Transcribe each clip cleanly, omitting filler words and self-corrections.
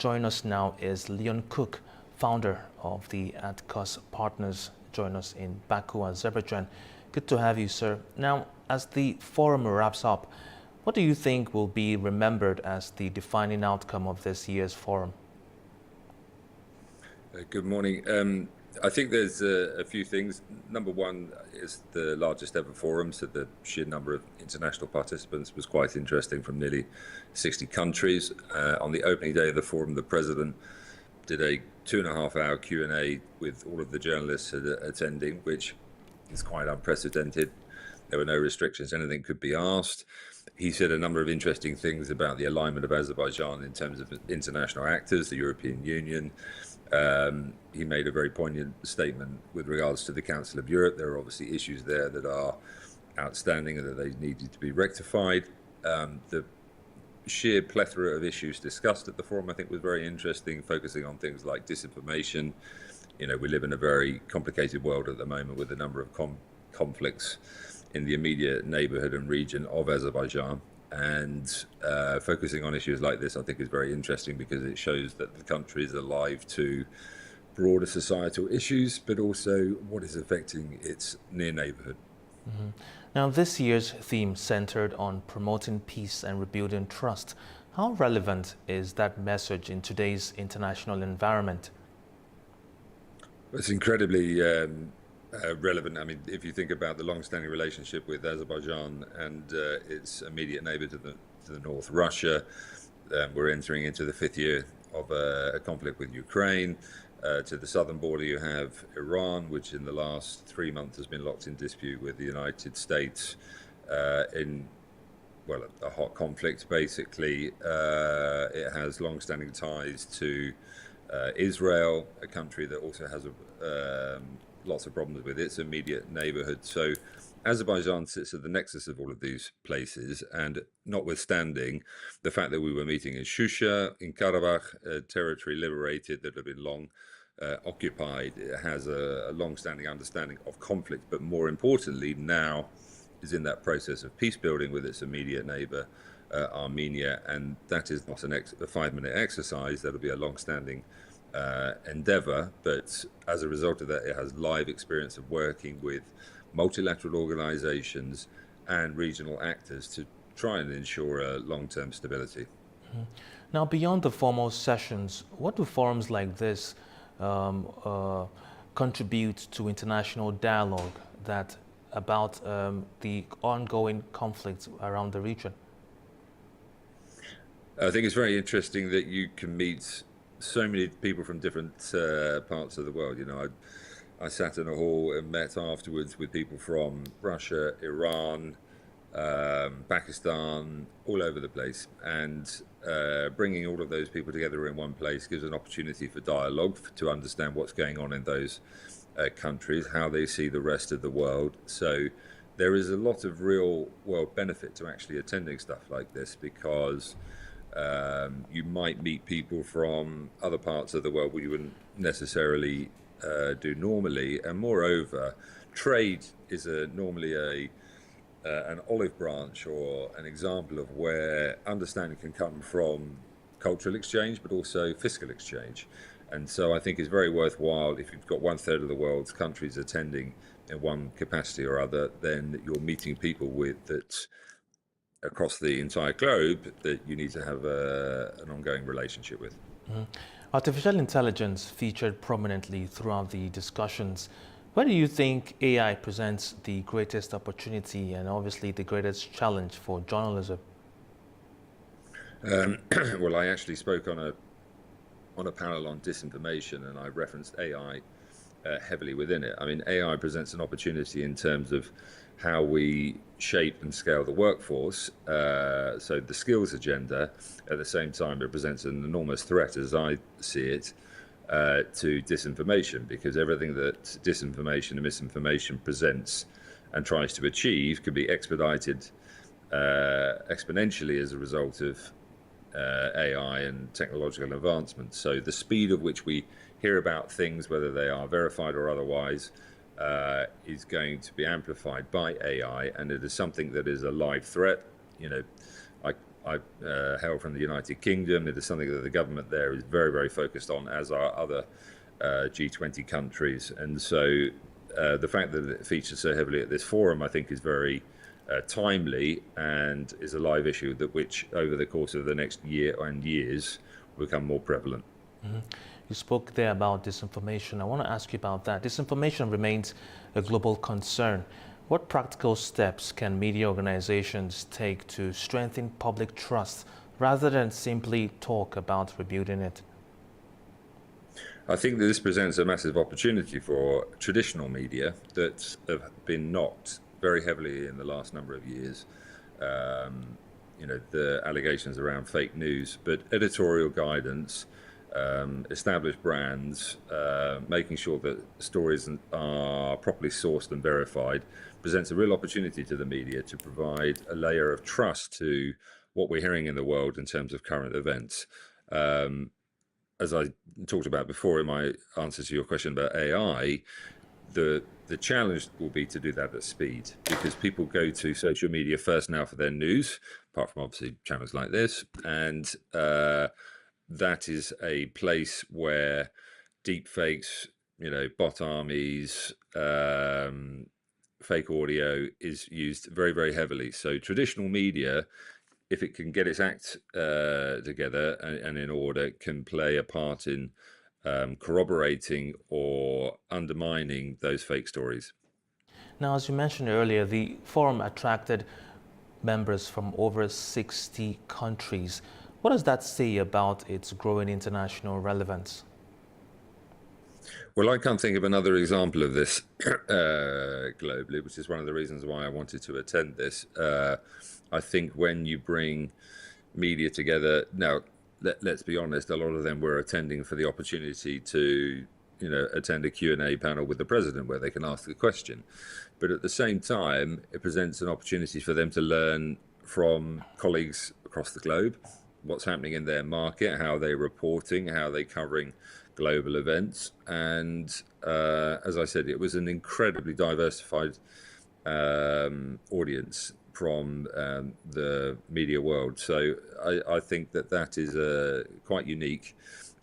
join us now is Leon Cook, founder of the Atticus Partners, join us in Baku, Azerbaijan. Good to have you, sir. Now, as the forum wraps up, what do you think will be remembered as the defining outcome of this year's forum? Good morning. I think there's a few things. Number one is the largest ever forum, so the sheer number of international participants was quite interesting from nearly 60 countries. On the opening day of the forum, the president did a 2.5-hour Q&A with all of the journalists attending, which is quite unprecedented. There were no restrictions, anything could be asked. He said a number of interesting things about the alignment of Azerbaijan in terms of international actors, the European Union. He made a very poignant statement with regards to the Council of Europe. There are obviously issues there that are outstanding and that they needed to be rectified. The sheer plethora of issues discussed at the forum, I think, was very interesting, focusing on things like disinformation. You know, we live in a very complicated world at the moment with a number of conflicts in the immediate neighborhood and region of Azerbaijan. And focusing on issues like this, I think, is very interesting because it shows that the country is alive to broader societal issues, but also what is affecting its near neighborhood. Mm-hmm. Now, this year's theme centered on promoting peace and rebuilding trust. How relevant is that message in today's international environment? It's incredibly relevant. I mean, if you think about the long-standing relationship with Azerbaijan and its immediate neighbor to the north, Russia, we're entering into the 5th year of a conflict with Ukraine. To the southern border, you have Iran, which in the last 3 months has been locked in dispute with the United States in, well, a hot conflict, basically. It has long-standing ties to Israel, a country that also has lots of problems with its immediate neighborhood. So Azerbaijan sits at the nexus of all of these places, and notwithstanding the fact that we were meeting in Shusha, in Karabakh, a territory liberated that had been long occupied, it has a long-standing understanding of conflict, but more importantly now is in that process of peace building with its immediate neighbor, Armenia, and that is not a 5-minute exercise. That'll be a long-standing endeavor, but as a result of that, it has live experience of working with multilateral organizations and regional actors to try and ensure long-term stability. Mm-hmm. Now, beyond the formal sessions, what do forums like this contribute to international dialogue about the ongoing conflicts around the region? I think it's very interesting that you can meet so many people from different parts of the world. You know, I sat in a hall and met afterwards with people from Russia, Iran, Pakistan, all over the place. And bringing all of those people together in one place gives an opportunity for dialogue, to understand what's going on in those countries, how they see the rest of the world. So there is a lot of real world benefit to actually attending stuff like this, because you might meet people from other parts of the world where you wouldn't necessarily do normally, and moreover, trade is normally an olive branch or an example of where understanding can come from cultural exchange, but also fiscal exchange. And so I think it's very worthwhile, if you've got 1/3 of the world's countries attending in one capacity or other, then you're meeting people that across the entire globe that you need to have an ongoing relationship with. Mm-hmm. Artificial intelligence featured prominently throughout the discussions. Where do you think AI presents the greatest opportunity and obviously the greatest challenge for journalism? Well, I actually spoke on a panel on disinformation, and I referenced AI heavily within it. I mean, AI presents an opportunity in terms of how we shape and scale the workforce. So the skills agenda, at the same time, represents an enormous threat, as I see it, to disinformation, because everything that disinformation and misinformation presents and tries to achieve can be expedited exponentially as a result of AI and technological advancements. So the speed of which we hear about things, whether they are verified or otherwise, is going to be amplified by AI, and it is something that is a live threat. You know, I hail from the United Kingdom. It is something that the government there is very, very focused on, as are other G20 countries. And so the fact that it features so heavily at this forum, I think, is very timely and is a live issue that which over the course of the next year and years will become more prevalent. You spoke there about disinformation. I want to ask you about that. Disinformation remains a global concern. What practical steps can media organizations take to strengthen public trust rather than simply talk about rebuilding it? I think that this presents a massive opportunity for traditional media that have been knocked very heavily in the last number of years. The allegations around fake news, but editorial guidance, established brands, making sure that stories are properly sourced and verified, presents a real opportunity to the media to provide a layer of trust to what we're hearing in the world in terms of current events. As I talked about before in my answer to your question about AI, the challenge will be to do that at speed, because people go to social media first now for their news, apart from obviously channels like this, and that is a place where deep fakes, bot armies, fake audio is used very, very heavily. So traditional media, if it can get its act together and in order, can play a part in corroborating or undermining those fake stories. Now, as you mentioned earlier, the forum attracted members from over 60 countries. What does that say about its growing international relevance? Well, I can't think of another example of this globally, which is one of the reasons why I wanted to attend this. I think when you bring media together, now let's be honest, a lot of them were attending for the opportunity to attend a Q&A panel with the president where they can ask the question. But at the same time, it presents an opportunity for them to learn from colleagues across the globe what's happening in their market, how they're reporting, how they're covering global events. And as I said, it was an incredibly diversified audience from the media world. So I think that is quite unique,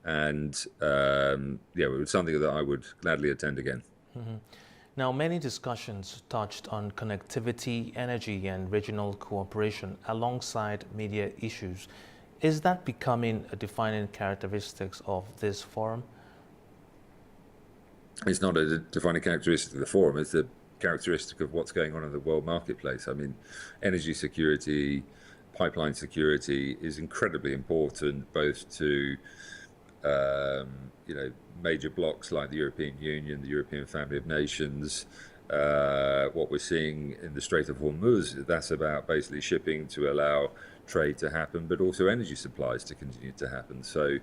and it was something that I would gladly attend again. Mm-hmm. Now, many discussions touched on connectivity, energy, and regional cooperation alongside media issues. Is that becoming a defining characteristic of this forum? It's not a defining characteristic of the forum, it's a characteristic of what's going on in the world marketplace. I mean, energy security, pipeline security is incredibly important, both to major blocs like the European Union, the European family of nations. What we're seeing in the Strait of Hormuz, that's about basically shipping to allow trade to happen, but also energy supplies to continue to happen. So,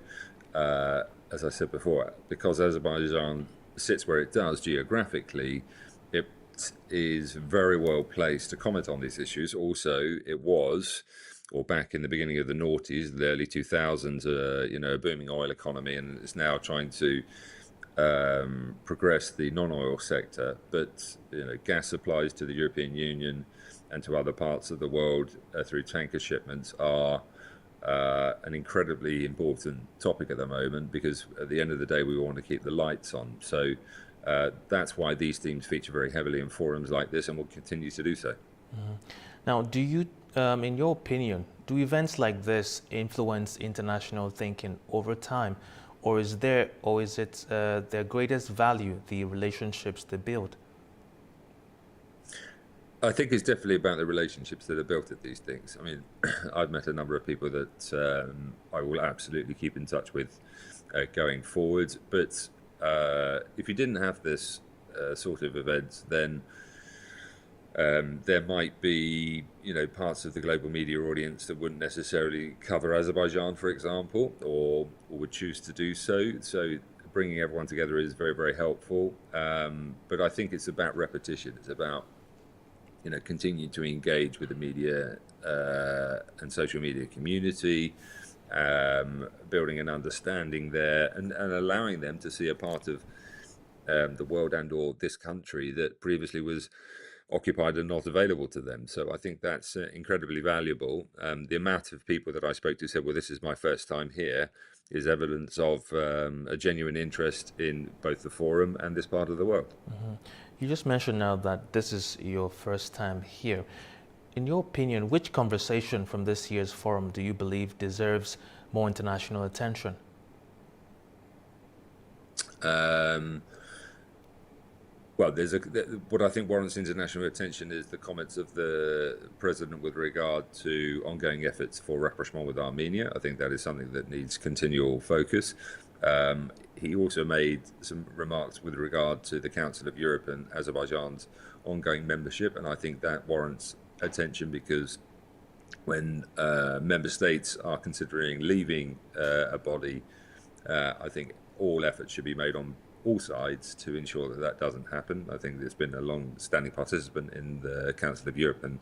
as I said before, because Azerbaijan sits where it does geographically, it is very well placed to comment on these issues. Also, it was, or back in the beginning of the noughties, the early 2000s, a booming oil economy, and it's now trying to progress the non-oil sector. But gas supplies to the European Union and to other parts of the world through tanker shipments are an incredibly important topic at the moment, because at the end of the day we want to keep the lights on. So that's why these themes feature very heavily in forums like this, and will continue to do so. Mm-hmm. Now, do you, in your opinion, do events like this influence international thinking over time, or is it their greatest value the relationships they build? I think it's definitely about the relationships that are built at these things. I mean, I've met a number of people that I will absolutely keep in touch with going forward. But if you didn't have this sort of event, then there might be, parts of the global media audience that wouldn't necessarily cover Azerbaijan, for example, or would choose to do so. So bringing everyone together is very, very helpful. But I think it's about repetition. It's about continue to engage with the media and social media community, building an understanding there, and allowing them to see a part of the world and or this country that previously was occupied and not available to them. So I think that's incredibly valuable. The amount of people that I spoke to said, well, this is my first time here, is evidence of a genuine interest in both the forum and this part of the world. Mm-hmm. You just mentioned now that this is your first time here. In your opinion, which conversation from this year's forum do you believe deserves more international attention? Well, what I think warrants international attention is the comments of the president with regard to ongoing efforts for rapprochement with Armenia. I think that is something that needs continual focus. He also made some remarks with regard to the Council of Europe and Azerbaijan's ongoing membership, and I think that warrants attention because when member states are considering leaving a body, I think all efforts should be made on all sides to ensure that that doesn't happen. I think there's been a long-standing participant in the Council of Europe and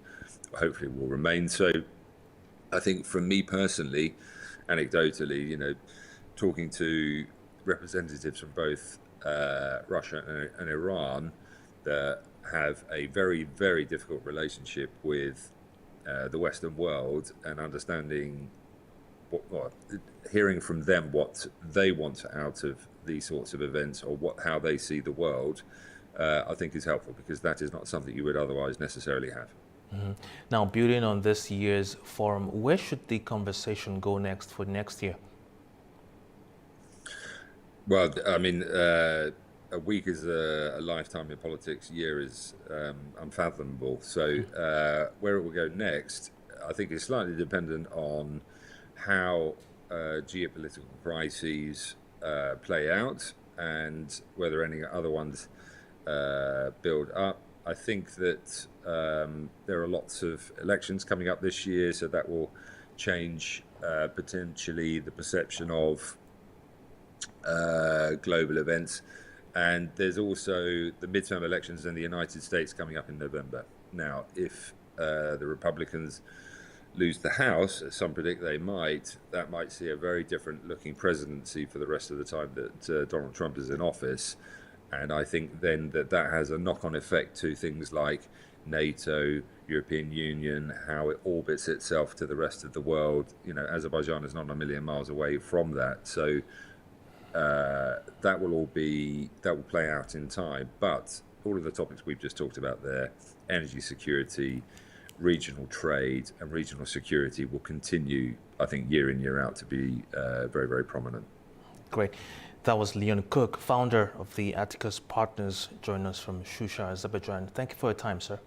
hopefully will remain so. I think for me personally, anecdotally, talking to representatives from both Russia and Iran that have a very, very difficult relationship with the Western world and understanding hearing from them what they want out of these sorts of events or how they see the world, I think is helpful because that is not something you would otherwise necessarily have. Mm-hmm. Now, building on this year's forum, where should the conversation go next for next year? Well, I mean, a week is a lifetime in politics. A year is unfathomable. So where it will go next, I think is slightly dependent on how geopolitical crises play out and whether any other ones build up. I think that there are lots of elections coming up this year, so that will change potentially the perception of global events. And there's also the midterm elections in the United States coming up in November. Now, if the Republicans lose the House, as some predict they might, that might see a very different looking presidency for the rest of the time that Donald Trump is in office. And I think then that has a knock-on effect to things like NATO, European Union, how it orbits itself to the rest of the world. Azerbaijan is not a million miles away from that. So that will play out in time. But all of the topics we've just talked about there, energy security, regional trade and regional security will continue, I think, year in, year out to be very, very prominent. Great. That was Leon Cook, founder of the Atticus Partners, joining us from Shusha, Azerbaijan. Thank you for your time, sir.